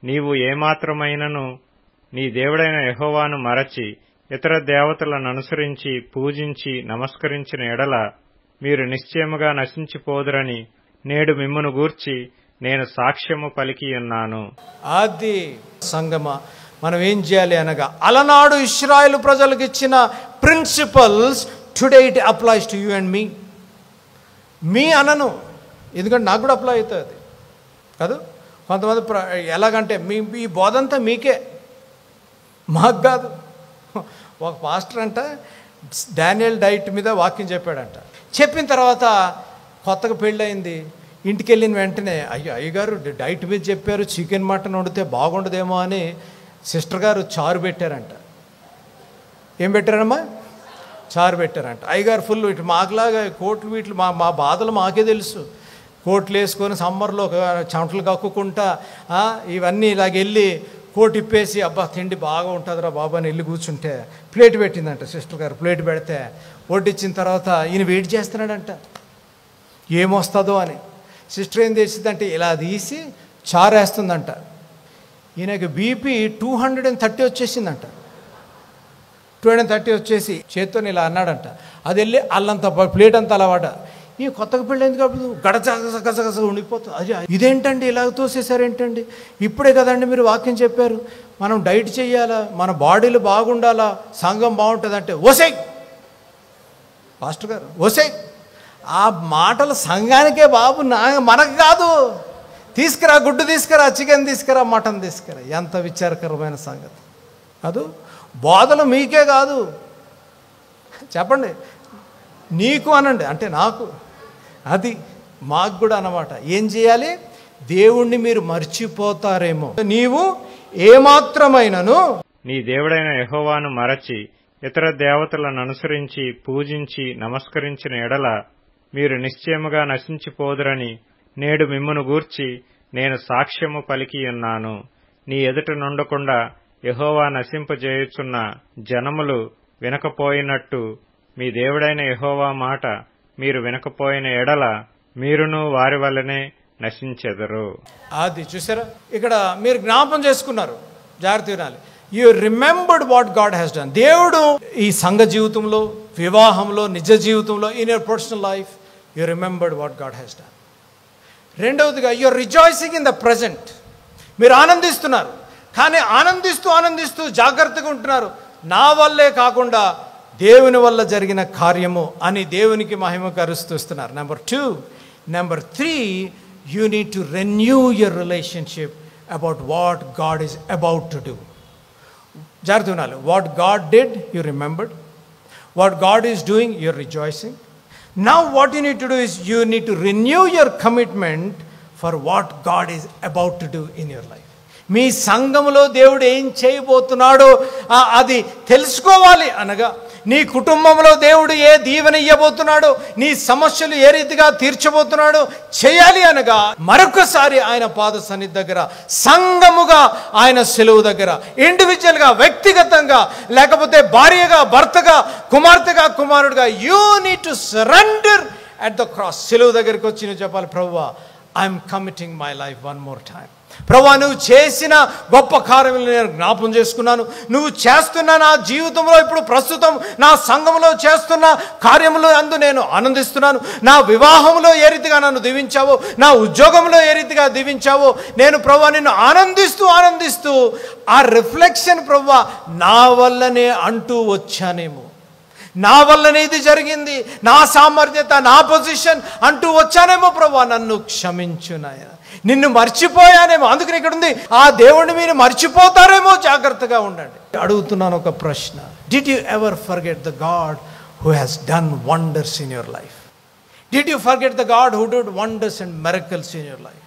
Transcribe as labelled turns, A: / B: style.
A: నీవు ఏమాత్రమైనను నీ దేవుడైన యెహోవాను మరచి ఇతర దేవతలను అనుసరించి పూజించి నమస్కరించిన ఎడల మీరు నిశ్చయముగా నశించిపోదురని నేడు మిమ్మును గూర్చి నేను సాక్ష్యము పలికియున్నాను.
B: అది సంగమా, మనం ఏం చేయాలి అనగా, అలనాడు ఇశ్రాయేలు ప్రజలకు ఇచ్చిన principles today it applies to you and me అనను, ఎందుకంటే నాకు కూడా అప్లై అవుతుంది కాదు. కొంతమంది ఎలాగంటే ఈ బోధంతా మీకే, మాకు కాదు. ఒక పాస్టర్ అంట డానియల్ డైట్ మీద వాక్యం చెప్పాడంట. చెప్పిన తర్వాత కొత్తగా పెళ్ళయింది, ఇంటికి వెళ్ళిన వెంటనే అయ్యగారు డైట్ మీద చెప్పారు, చికెన్ మటన్ వండితే బాగుండదేమో అని సిస్టర్ గారు చారు పెట్టారంట. ఏం పెట్టారమ్మా? చారు పెట్టారంట. అయ్యగారు ఫుల్ ఇటు మాకులాగా కోట్లు వీట్లు మా బాధలు మాకే తెలుసు. కోట్లు వేసుకొని సమ్మర్లో చెమటలు కక్కుకుంటా ఇవన్నీ ఇలాగెళ్ళి కోట్ ఇప్పేసి అబ్బా తిండి బాగా ఉంటుందిరా బాబా అని వెళ్ళి కూర్చుంటే ప్లేట్ పెట్టిందంట సిస్టర్ గారు. ప్లేట్ పెడితే వడ్డిచ్చిన తర్వాత ఈయన వెయిట్ చేస్తున్నాడంట ఏమొస్తుందో అని. సిస్టర్ ఏం చేసిందంటే ఇలా తీసి చారేస్తుందంట. ఈయనకి బీపీ 230 వచ్చేసిందంట. 230 వచ్చేసి చేత్తో ఇలా అన్నాడంట. అది వెళ్ళి అల్లంత ప్లేట్ అంతా అలవాట. ఈ కొత్తగా పెళ్ళైంది కాబట్టి గడచగసగసగస ఉండిపోతుంది. అది ఇదేంటండి ఇలా తోసేసారేంటండి? ఇప్పుడే కదండి మీరు వాక్యం చెప్పారు మనం డైట్ చేయాలా, మన బాడీలు బాగుండాలా, సంఘం బాగుంటుందంటే ఓసై పాస్టర్ గారు ఓసై. ఆ మాటలు సంఘానికే బాబు, మనకు కాదు. తీసుకురా, గుడ్డు తీసుకురా, చికెన్ తీసుకురా, మటన్ తీసుకురా. ఎంత విచారకరమైన సంగతి కాదు. బోధలు మీకే కాదు, చెప్పండి నీకు అనండి, అంటే నాకు, అది మాకు కూడా అన్నమాట. ఏం చేయాలి? దేవుణ్ణి మీరు మర్చిపోతారేమో. నీవు ఏమాత్రమైనను
A: నీ దేవుడైన యెహోవాను మరచి ఇతర దేవతలను అనుసరించి పూజించి నమస్కరించిన ఎడల మీరు నిశ్చయముగా నశించిపోదురని నేడు మిమ్మును గూర్చి నేను సాక్ష్యము పలికియున్నాను. నీ ఎదుట నుండకుండా యెహోవా నశింపజేయుచున్న జనములు వినకపోయినట్టు మీ దేవుడైన యెహోవా మాట మీరు వినకపోయిన ఎడల మీరును వారి వల్లనే నశించెదరు.
B: అది చూసారా, ఇక్కడ మీరు జ్ఞాపం చేసుకున్నారు, జాగ్రత్త వినాలి. You remembered what God has done. దేవుడు ఈ సంఘ జీవితంలో, వివాహంలో, నిజ జీవితంలో, in your personal life you remembered what God has done. రెండవదిగా you are rejoicing in the present. మీరు ఆనందిస్తున్నారు, కానీ ఆనందిస్తూ జాగ్రత్తగా ఉంటున్నారు. నా వల్లే కాకుండా దేవుని వల్ల జరిగిన కార్యము అని దేవునికి మహిమ కరుస్తున్నారు. Number 2. Number 3, you need to renew your relationship about what God is about to do. జాగ్రత్త వినాలి. What God did you remembered, what God is doing your rejoicing. Now what you need to do is you need to renew your commitment for what God is about to do in your life. మీ సంఘములో దేవుడు ఏం చేయబోతున్నాడో అది తెలుసుకోవాలి. అనగా నీ కుటుంబంలో దేవుడు ఏ దీవెన ఇయ్యబోతున్నాడో, నీ సమస్యలు ఏ రీతిగా తీర్చబోతున్నాడో చేయాలి. అనగా మరొకసారి ఆయన పాద సన్నిధి దగ్గర, సంఘముగా ఆయన సెలవు దగ్గర, ఇండివిజువల్గా, వ్యక్తిగతంగా, లేకపోతే భార్యగా, భర్తగా, కుమార్తెగా, కుమారుడుగా, you need to surrender at the cross. సెలవు దగ్గరికి వచ్చి నువ్వు చెప్పాలి, ప్రభువా I'm committing my life one more time. ప్రభువా నువ్వు చేసిన గొప్ప కార్యములు నేను జ్ఞాపం చేసుకున్నాను. నువ్వు చేస్తున్న నా జీవితంలో ఇప్పుడు ప్రస్తుతం నా సంఘంలో చేస్తున్న కార్యములు అందు నేను ఆనందిస్తున్నాను. నా వివాహంలో ఏ రీతిగా నన్ను దీవించావో, నా ఉద్యోగంలో ఏ రీతిగా దీవించావో నేను ప్రభువా నిన్ను ఆనందిస్తూ ఆ రిఫ్లెక్షన్ ప్రభువా నా వల్లనే అంటూ వచ్చానేమో, నా వల్లనే ఇది జరిగింది, నా సామర్థ్యత, నా పొజిషన్ అంటూ వచ్చానేమో ప్రభువా నన్ను క్షమించు నాయనా, నిన్ను మర్చిపోయానేమో. అందుకని ఇక్కడ ఉంది, ఆ దేవుడిని మీరు మర్చిపోతారేమో, జాగ్రత్తగా ఉండండి. అడుగుతున్నాను ఒక ప్రశ్న, did you ever forget the God who has done wonders in your life? Did you forget the God who did wonders and miracles in your life?